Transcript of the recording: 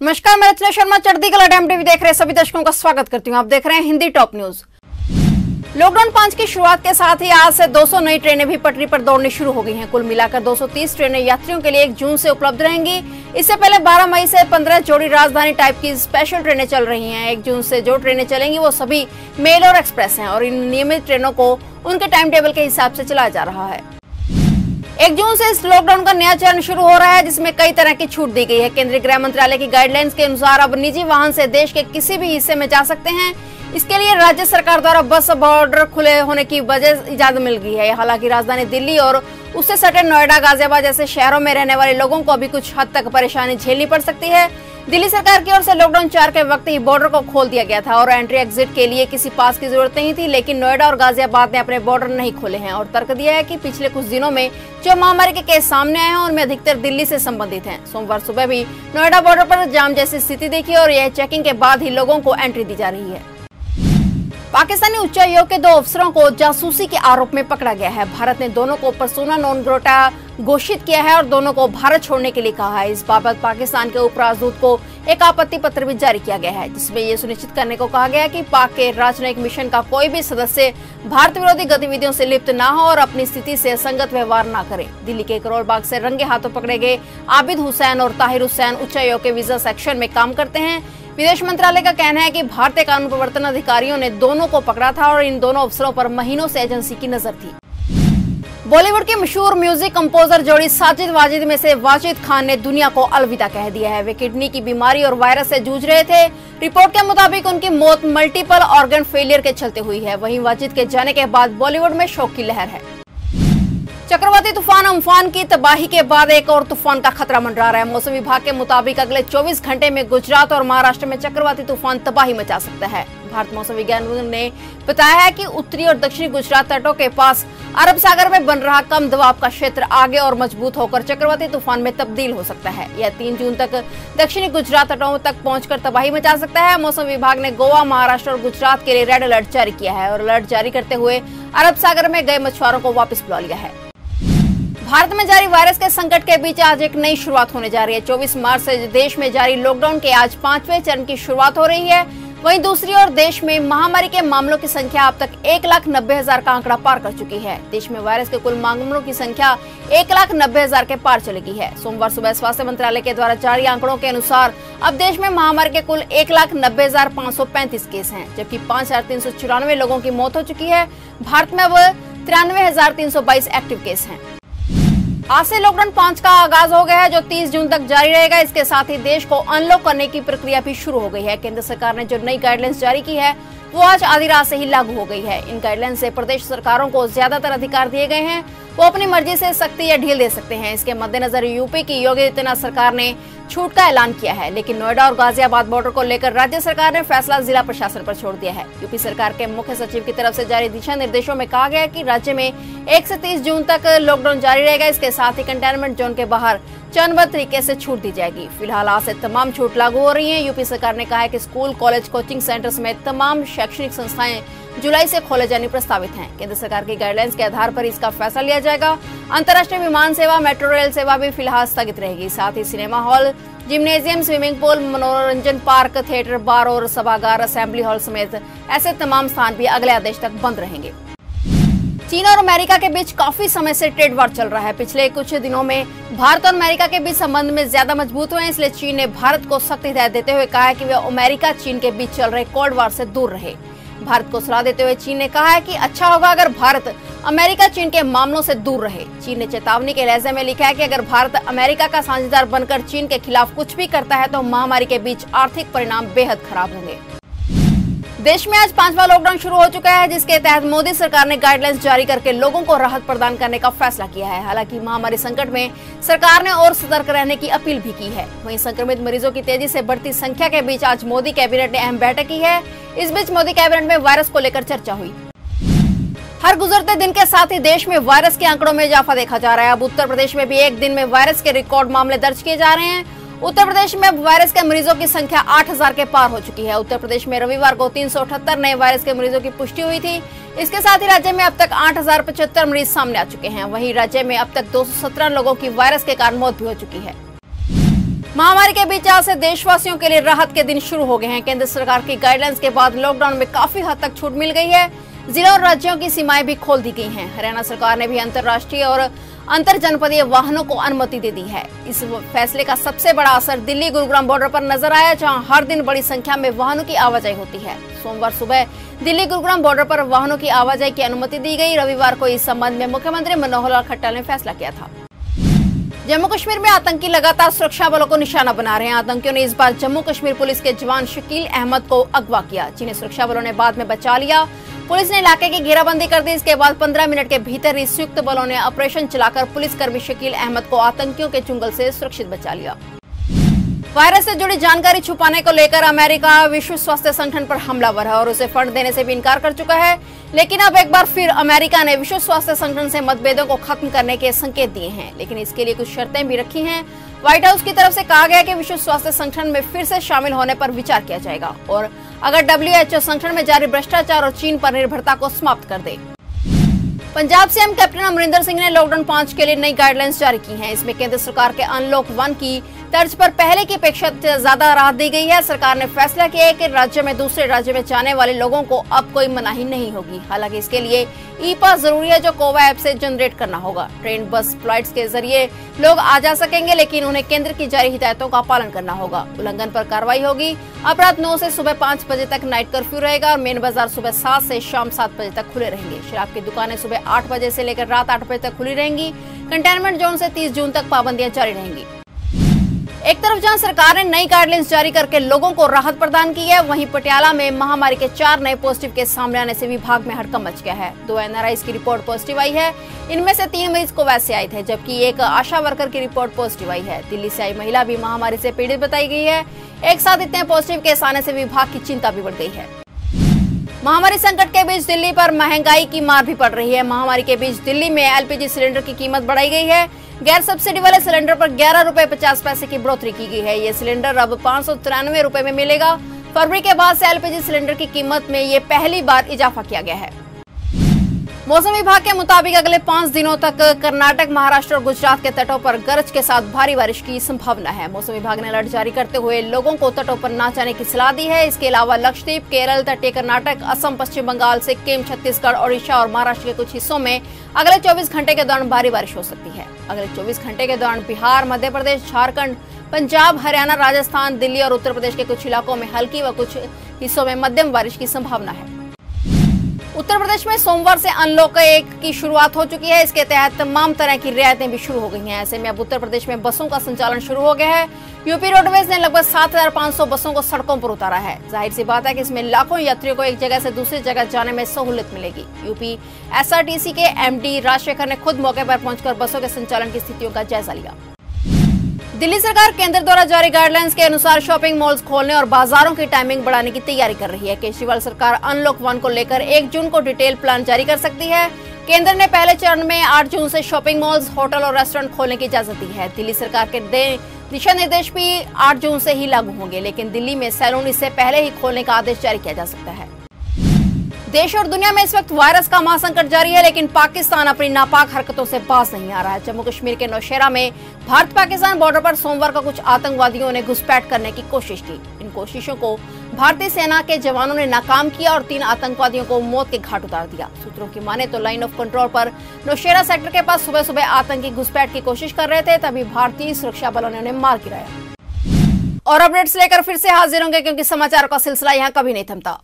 नमस्कार, मैं रचना शर्मा चढ़ती कला टाइम टीवी देख रहे सभी दर्शकों का स्वागत करती हूं। आप देख रहे हैं हिंदी टॉप न्यूज। लॉकडाउन 5 की शुरुआत के साथ ही आज से 200 नई ट्रेनें भी पटरी पर दौड़नी शुरू हो गई हैं। कुल मिलाकर 230 ट्रेनें यात्रियों के लिए 1 जून से उपलब्ध रहेंगी। इससे पहले 12 मई से 15 जोड़ी राजधानी टाइप की स्पेशल ट्रेनें चल रही हैं। 1 जून से जो ट्रेनें चलेंगी वो सभी मेल और एक्सप्रेस हैं और इन नियमित ट्रेनों को उनके टाइम टेबल के हिसाब से चलाया जा रहा है। 1 जून से इस लॉकडाउन का नया चरण शुरू हो रहा है, जिसमें कई तरह की छूट दी गई है। केंद्रीय गृह मंत्रालय की गाइडलाइंस के अनुसार अब निजी वाहन से देश के किसी भी हिस्से में जा सकते हैं। इसके लिए राज्य सरकार द्वारा बस बॉर्डर खुले होने की वजह इजाजत मिल गई है। हालांकि राजधानी दिल्ली और उससे सटे नोएडा, गाजियाबाद जैसे शहरों में रहने वाले लोगों को अभी कुछ हद तक परेशानी झेलनी पड़ सकती है। दिल्ली सरकार की ओर से लॉकडाउन 4 के वक्त ही बॉर्डर को खोल दिया गया था और एंट्री एग्जिट के लिए किसी पास की जरूरत नहीं थी, लेकिन नोएडा और गाजियाबाद ने अपने बॉर्डर नहीं खोले हैं और तर्क दिया है कि पिछले कुछ दिनों में जो महामारी के केस सामने आए हैं उनमें अधिकतर दिल्ली से संबंधित हैं। सोमवार सुबह भी नोएडा बॉर्डर पर जाम जैसी स्थिति देखी और यह चेकिंग के बाद ही लोगों को एंट्री दी जा रही है। पाकिस्तानी उच्चायोग के 2 अफसरों को जासूसी के आरोप में पकड़ा गया है। भारत ने दोनों को पर्सोना नॉन ग्रेटा घोषित किया है और दोनों को भारत छोड़ने के लिए कहा है। इस बाबत पाकिस्तान के उप राजदूत को एक आपत्ति पत्र भी जारी किया गया है, जिसमें ये सुनिश्चित करने को कहा गया है कि पाक के राजनयिक मिशन का कोई भी सदस्य भारत विरोधी गतिविधियों से लिप्त न हो और अपनी स्थिति से संगत व्यवहार न करे। दिल्ली के करोल बाग से रंगे हाथों पकड़े गए आबिद हुसैन और ताहिर हुसैन उच्चायोग के वीजा सेक्शन में काम करते हैं। विदेश मंत्रालय का कहना है कि भारतीय कानून प्रवर्तन अधिकारियों ने दोनों को पकड़ा था और इन दोनों अफसरों पर महीनों से एजेंसी की नजर थी। बॉलीवुड के मशहूर म्यूजिक कंपोजर जोड़ी साजिद वाजिद में से वाजिद खान ने दुनिया को अलविदा कह दिया है। वे किडनी की बीमारी और वायरस से जूझ रहे थे। रिपोर्ट के मुताबिक उनकी मौत मल्टीपल ऑर्गन फेलियर के चलते हुई है। वहीं वाजिद के जाने के बाद बॉलीवुड में शोक की लहर है। चक्रवाती तूफान अम्फान की तबाही के बाद एक और तूफान का खतरा मंडरा रहा है। मौसम विभाग के मुताबिक अगले 24 घंटे में गुजरात और महाराष्ट्र में चक्रवाती तूफान तबाही मचा सकता है। भारत मौसम विज्ञान ने बताया है कि उत्तरी और दक्षिणी गुजरात तटों के पास अरब सागर में बन रहा कम दबाव का क्षेत्र आगे और मजबूत होकर चक्रवाती तूफान में तब्दील हो सकता है। यह 3 जून तक दक्षिणी गुजरात तटों तक पहुंचकर तबाही मचा सकता है। मौसम विभाग ने गोवा, महाराष्ट्र और गुजरात के लिए रेड अलर्ट जारी किया है और अलर्ट जारी करते हुए अरब सागर में गए मछुआरों को वापस बुला लिया है। भारत में जारी वायरस के संकट के बीच आज एक नई शुरुआत होने जा रही है। 24 मार्च से देश में जारी लॉकडाउन के आज 5वें चरण की शुरुआत हो रही है। वहीं दूसरी ओर देश में महामारी के मामलों की संख्या अब तक 1,90,000 का आंकड़ा पार कर चुकी है। देश में वायरस के कुल मामलों की संख्या 1,90,000 के पार चली गई है। सोमवार सुबह स्वास्थ्य मंत्रालय के द्वारा जारी आंकड़ों के अनुसार अब देश में महामारी के कुल 1,90,535 केस हैं, जबकि 5,394 लोगों की मौत हो चुकी है। भारत में अब 93,322 एक्टिव केस हैं। आज से लॉकडाउन 5 का आगाज हो गया है, जो 30 जून तक जारी रहेगा। इसके साथ ही देश को अनलॉक करने की प्रक्रिया भी शुरू हो गई है। केंद्र सरकार ने जो नई गाइडलाइंस जारी की है वो आज आधी रात से ही लागू हो गई है। इन गाइडलाइंस से प्रदेश सरकारों को ज्यादातर अधिकार दिए गए हैं। वो अपनी मर्जी से सख्ती या ढील दे सकते हैं। इसके मद्देनजर यूपी की योगी आदित्यनाथ सरकार ने छूट का ऐलान किया है, लेकिन नोएडा और गाजियाबाद बॉर्डर को लेकर राज्य सरकार ने फैसला जिला प्रशासन पर छोड़ दिया है। यूपी सरकार के मुख्य सचिव की तरफ से जारी दिशा निर्देशों में कहा गया है कि राज्य में 1 से 30 जून तक लॉकडाउन जारी रहेगा। इसके साथ ही कंटेनमेंट जोन के बाहर चरणबद्ध तरीके से छूट दी जाएगी। फिलहाल आज से तमाम छूट लागू हो रही है। यूपी सरकार ने कहा है कि स्कूल, कॉलेज, कोचिंग सेंटर समेत तमाम शैक्षणिक संस्थाएं जुलाई से खोले जाने प्रस्तावित हैं। केंद्र सरकार की गाइडलाइंस के आधार पर इसका फैसला लिया जाएगा। अंतर्राष्ट्रीय विमान सेवा, मेट्रो रेल सेवा भी फिलहाल स्थगित रहेगी। साथ ही cinema hall, gymnasium, swimming pool, मनोरंजन पार्क, थिएटर, बार और सभागार, असेंबली हॉल समेत ऐसे तमाम स्थान भी अगले आदेश तक बंद रहेंगे। चीन और अमेरिका के बीच काफी समय से ट्रेड वार चल रहा है। पिछले कुछ दिनों में भारत और अमेरिका के बीच संबंध में ज्यादा मजबूत हुए हैं। इसलिए चीन ने भारत को सख्त हिदायत देते हुए कहा है कि वह अमेरिका चीन के बीच चल रहे कोल्ड वार से दूर रहे। भारत को सलाह देते हुए चीन ने कहा है कि अच्छा होगा अगर भारत अमेरिका चीन के मामलों से दूर रहे। चीन ने चेतावनी के लहजे में लिखा है कि अगर भारत अमेरिका का साझेदार बनकर चीन के खिलाफ कुछ भी करता है तो महामारी के बीच आर्थिक परिणाम बेहद खराब होंगे। देश में आज 5वां लॉकडाउन शुरू हो चुका है, जिसके तहत मोदी सरकार ने गाइडलाइंस जारी करके लोगों को राहत प्रदान करने का फैसला किया है। हालांकि महामारी संकट में सरकार ने और सतर्क रहने की अपील भी की है। वहीं संक्रमित मरीजों की तेजी से बढ़ती संख्या के बीच आज मोदी कैबिनेट ने अहम बैठक की है। इस बीच मोदी कैबिनेट में वायरस को लेकर चर्चा हुई। हर गुजरते दिन के साथ ही देश में वायरस के आंकड़ों में इजाफा देखा जा रहा है। अब उत्तर प्रदेश में भी एक दिन में वायरस के रिकॉर्ड मामले दर्ज किए जा रहे हैं। उत्तर प्रदेश में अब वायरस के मरीजों की संख्या 8,000 के पार हो चुकी है। उत्तर प्रदेश में रविवार को 378 नए वायरस के मरीजों की पुष्टि हुई थी। इसके साथ ही राज्य में अब तक 8,075 मरीज सामने आ चुके हैं। वहीं राज्य में अब तक 217 लोगों की वायरस के कारण मौत भी हो चुकी है। महामारी के बीच आज से देशवासियों के लिए राहत के दिन शुरू हो गए हैं। केंद्र सरकार की गाइडलाइंस के बाद लॉकडाउन में काफी हद तक छूट मिल गई है। जिला और राज्यों की सीमाएं भी खोल दी गई हैं। हरियाणा सरकार ने भी अंतर्राष्ट्रीय और अंतर जनपदीय वाहनों को अनुमति दे दी है। इस फैसले का सबसे बड़ा असर दिल्ली गुरुग्राम बॉर्डर पर नजर आया, जहां हर दिन बड़ी संख्या में वाहनों की आवाजाही होती है। सोमवार सुबह दिल्ली गुरुग्राम बॉर्डर पर वाहनों की आवाजाही की अनुमति दी गई। रविवार को इस संबंध में मुख्यमंत्री मनोहर लाल खट्टर ने फैसला किया था। जम्मू कश्मीर में आतंकी लगातार सुरक्षा बलों को निशाना बना रहे हैं। आतंकियों ने इस बार जम्मू कश्मीर पुलिस के जवान शकील अहमद को अगवा किया, जिन्हें सुरक्षा बलों ने बाद में बचा लिया। पुलिस ने इलाके की घेराबंदी कर दी। इसके बाद 15 मिनट के भीतर ही संयुक्त बलों ने ऑपरेशन चलाकर पुलिसकर्मी शकील अहमद को आतंकियों के चुंगल से सुरक्षित बचा लिया। वायरस से जुड़ी जानकारी छुपाने को लेकर अमेरिका विश्व स्वास्थ्य संगठन पर हमलावर है और उसे फंड देने से भी इनकार कर चुका है। लेकिन अब एक बार फिर अमेरिका ने विश्व स्वास्थ्य संगठन से मतभेदों को खत्म करने के संकेत दिए हैं, लेकिन इसके लिए कुछ शर्तें भी रखी हैं। व्हाइट हाउस की तरफ से कहा गया कि विश्व स्वास्थ्य संगठन में फिर से शामिल होने पर विचार किया जाएगा और अगर WHO संगठन में जारी भ्रष्टाचार और चीन पर निर्भरता को समाप्त कर दे। पंजाब सीएम कैप्टन अमरिंदर सिंह ने लॉकडाउन 5 के लिए नई गाइडलाइंस जारी की हैं। इसमें केंद्र सरकार के अनलॉक 1 की तर्ज पर पहले की अपेक्षा ज्यादा राहत दी गई है। सरकार ने फैसला किया है कि राज्य में दूसरे राज्य में जाने वाले लोगों को अब कोई मनाही नहीं होगी। हालांकि इसके लिए ई-पास जरूरी है, जो कोवा ऐप से जनरेट करना होगा। ट्रेन, बस, फ्लाइट्स के जरिए लोग आ जा सकेंगे, लेकिन उन्हें केंद्र की जारी हिदायतों का पालन करना होगा। उल्लंघन पर कार्रवाई होगी। अपराध 9 से सुबह 5 बजे तक नाइट कर्फ्यू रहेगा और मेन बाजार सुबह 7 से शाम 7 बजे तक खुले रहेंगे। शराब की दुकानें सुबह 8 बजे से लेकर रात 8 बजे तक खुली रहेंगी। कंटेनमेंट जोन से 30 जून तक पाबंदियां जारी रहेंगी। एक तरफ जहां सरकार ने नई गाइडलाइंस जारी करके लोगों को राहत प्रदान की है, वहीं पटियाला में महामारी के 4 नए पॉजिटिव केस सामने आने से विभाग में हड़कंप मच गया है। 2 NRIs की रिपोर्ट पॉजिटिव आई है। इनमें से 3 मरीज कुवैत से आए थे, जबकि एक आशा वर्कर की रिपोर्ट पॉजिटिव आई है। दिल्ली से आई महिला भी महामारी से पीड़ित बताई गई है। एक साथ इतने पॉजिटिव केस आने से विभाग की चिंता भी बढ़ गई है। महामारी संकट के बीच दिल्ली पर महंगाई की मार भी पड़ रही है। महामारी के बीच दिल्ली में LPG सिलेंडर की कीमत बढ़ाई गई है। गैर सब्सिडी वाले सिलेंडर पर 11 रुपए 50 पैसे की बढ़ोतरी की गई है। ये सिलेंडर अब 593 रुपए में मिलेगा। फरवरी के बाद से LPG सिलेंडर की कीमत में ये पहली बार इजाफा किया गया है। मौसम विभाग के मुताबिक अगले 5 दिनों तक कर्नाटक, महाराष्ट्र और गुजरात के तटों पर गरज के साथ भारी बारिश की संभावना है। मौसम विभाग ने अलर्ट जारी करते हुए लोगों को तटों पर न जाने की सलाह दी है। इसके अलावा लक्षद्वीप, केरल, तटीय कर्नाटक, असम, पश्चिम बंगाल, सिक्किम, छत्तीसगढ़, ओडिशा और महाराष्ट्र के कुछ हिस्सों में अगले 24 घंटे के दौरान भारी बारिश हो सकती है। अगले 24 घंटे के दौरान बिहार, मध्य प्रदेश, झारखंड, पंजाब, हरियाणा, राजस्थान, दिल्ली और उत्तर प्रदेश के कुछ इलाकों में हल्की व कुछ हिस्सों में मध्यम बारिश की संभावना है। उत्तर प्रदेश में सोमवार से अनलॉक 1 की शुरुआत हो चुकी है। इसके तहत तमाम तरह की रियायतें भी शुरू हो गई हैं। ऐसे में अब उत्तर प्रदेश में बसों का संचालन शुरू हो गया है। यूपी रोडवेज ने लगभग 7500 बसों को सड़कों पर उतारा है। जाहिर सी बात है कि इसमें लाखों यात्रियों को एक जगह से दूसरी जगह जाने में सहूलियत मिलेगी। यूपी SRTC के MD राजशेखर ने खुद मौके पर पहुंचकर बसों के संचालन की स्थितियों का जायजा लिया। दिल्ली सरकार केंद्र द्वारा जारी गाइडलाइंस के अनुसार शॉपिंग मॉल्स खोलने और बाजारों की टाइमिंग बढ़ाने की तैयारी कर रही है। केजरीवाल सरकार अनलॉक 1 को लेकर 1 जून को डिटेल प्लान जारी कर सकती है। केंद्र ने पहले चरण में 8 जून से शॉपिंग मॉल्स, होटल और रेस्टोरेंट खोलने की इजाजत दी है। दिल्ली सरकार के दिशा निर्देश भी 8 जून से ही लागू होंगे, लेकिन दिल्ली में सैलून इससे पहले ही खोलने का आदेश जारी किया जा सकता है। देश और दुनिया में इस वक्त वायरस का महासंकट जारी है, लेकिन पाकिस्तान अपनी नापाक हरकतों से बाज नहीं आ रहा है। जम्मू कश्मीर के नौशेरा में भारत पाकिस्तान बॉर्डर पर सोमवार को कुछ आतंकवादियों ने घुसपैठ करने की कोशिश की। इन कोशिशों को भारतीय सेना के जवानों ने नाकाम किया और 3 आतंकवादियों को मौत के घाट उतार दिया। सूत्रों की माने तो लाइन ऑफ कंट्रोल पर नौशेरा सेक्टर के पास सुबह सुबह आतंकी घुसपैठ की कोशिश कर रहे थे, तभी भारतीय सुरक्षा बलों ने उन्हें मार गिराया। और अपडेट्स लेकर फिर से हाजिर होंगे, क्योंकि समाचार का सिलसिला यहाँ कभी नहीं थमता।